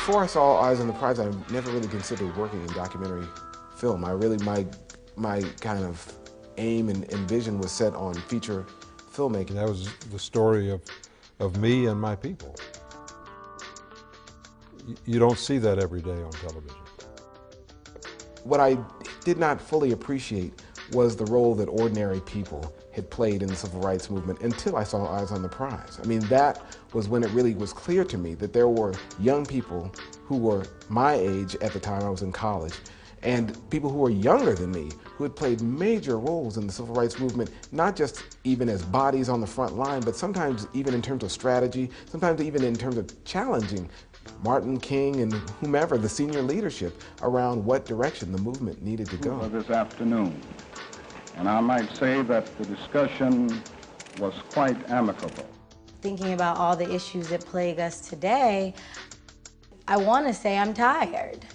Before I saw Eyes on the Prize, I never really considered working in documentary film. My kind of aim and vision was set on feature filmmaking. That was the story of me and my people. You don't see that every day on television. What I did not fully appreciate was the role that ordinary people had played in the civil rights movement until I saw Eyes on the Prize. I mean, that was when it really was clear to me that there were young people who were my age at the time I was in college, and people who were younger than me who had played major roles in the civil rights movement, not just even as bodies on the front line, but sometimes even in terms of strategy, sometimes even in terms of challenging Martin King and whomever, the senior leadership, around what direction the movement needed to go. This afternoon, and I might say that the discussion was quite amicable. Thinking about all the issues that plague us today, I want to say I'm tired.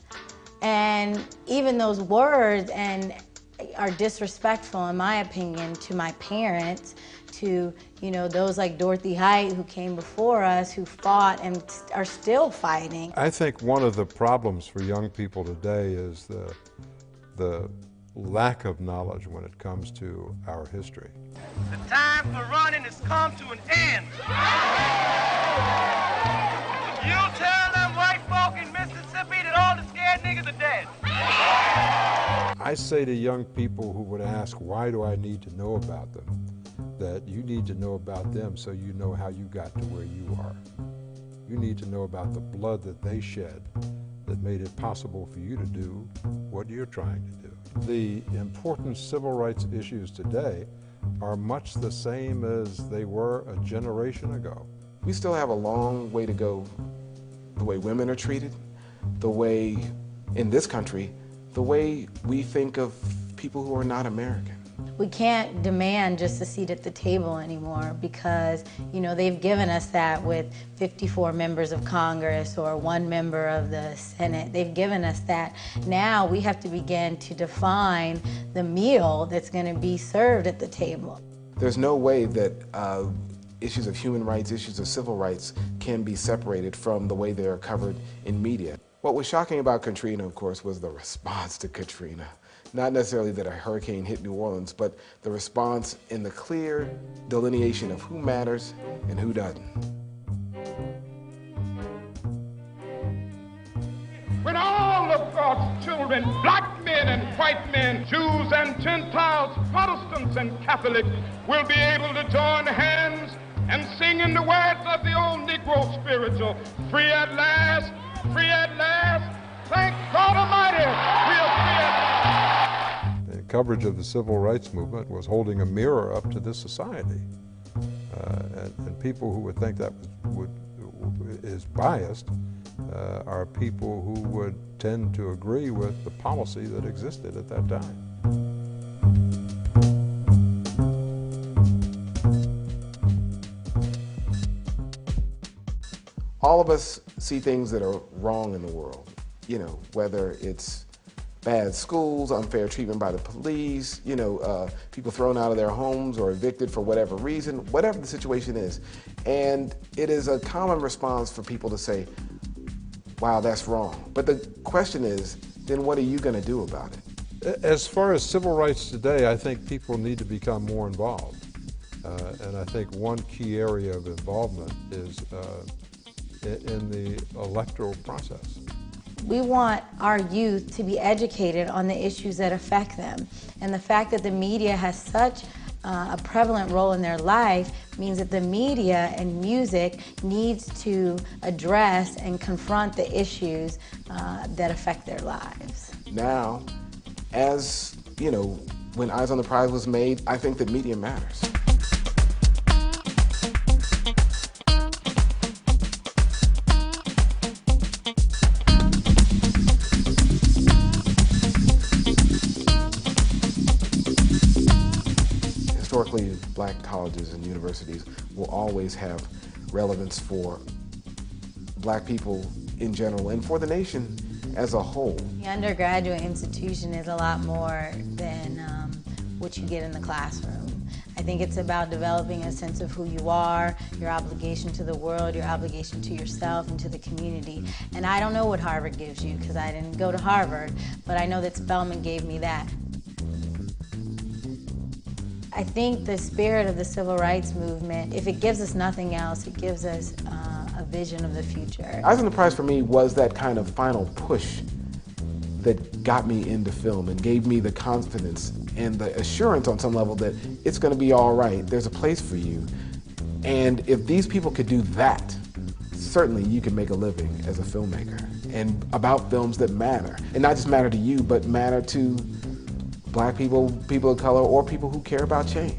And even those words are disrespectful, in my opinion, to my parents, to those like Dorothy Height who came before us, who fought and are still fighting. I think one of the problems for young people today is the lack of knowledge when it comes to our history. The time for running has come to an end. You tell them white folk in Mississippi that all the scared niggas are dead. I say to young people who would ask, why do I need to know about them, that you need to know about them so you know how you got to where you are. You need to know about the blood that they shed that made it possible for you to do what you're trying to do. The important civil rights issues today are much the same as they were a generation ago. We still have a long way to go, the way women are treated, the way, in this country, the way we think of people who are not American. We can't demand just a seat at the table anymore because, they've given us that with 54 members of Congress or 1 member of the Senate. They've given us that. Now we have to begin to define the meal that's going to be served at the table. There's no way that issues of human rights, issues of civil rights can be separated from the way they are covered in media. What was shocking about Katrina, of course, was the response to Katrina. Not necessarily that a hurricane hit New Orleans, but the response in the clear delineation of who matters and who doesn't. When all of God's children, black men and white men, Jews and Gentiles, Protestants and Catholics, will be able to join hands and sing in the words of the old Negro spiritual, free at last, thank God Almighty, we are free at last. The coverage of the civil rights movement was holding a mirror up to this society. And people who would think that is biased are people who would tend to agree with the policy that existed at that time. All of us see things that are wrong in the world, whether it's bad schools, unfair treatment by the police, people thrown out of their homes or evicted for whatever reason, whatever the situation is. And it is a common response for people to say, wow, that's wrong. But the question is, then what are you going to do about it? As far as civil rights today, I think people need to become more involved. And I think one key area of involvement is in the electoral process. We want our youth to be educated on the issues that affect them. And the fact that the media has such a prevalent role in their life means that the media and music needs to address and confront the issues that affect their lives. Now, as when Eyes on the Prize was made, I think that media matters. Historically, black colleges and universities will always have relevance for black people in general and for the nation as a whole. The undergraduate institution is a lot more than what you get in the classroom. I think it's about developing a sense of who you are, your obligation to the world, your obligation to yourself and to the community. And I don't know what Harvard gives you because I didn't go to Harvard, but I know that Spelman gave me that. I think the spirit of the civil rights movement, if it gives us nothing else, it gives us a vision of the future. Eisner Prize for me was that kind of final push that got me into film and gave me the confidence and the assurance on some level that it's going to be all right, there's a place for you. And if these people could do that, certainly you can make a living as a filmmaker and about films that matter. And not just matter to you, but matter to Black people, people of color, or people who care about change.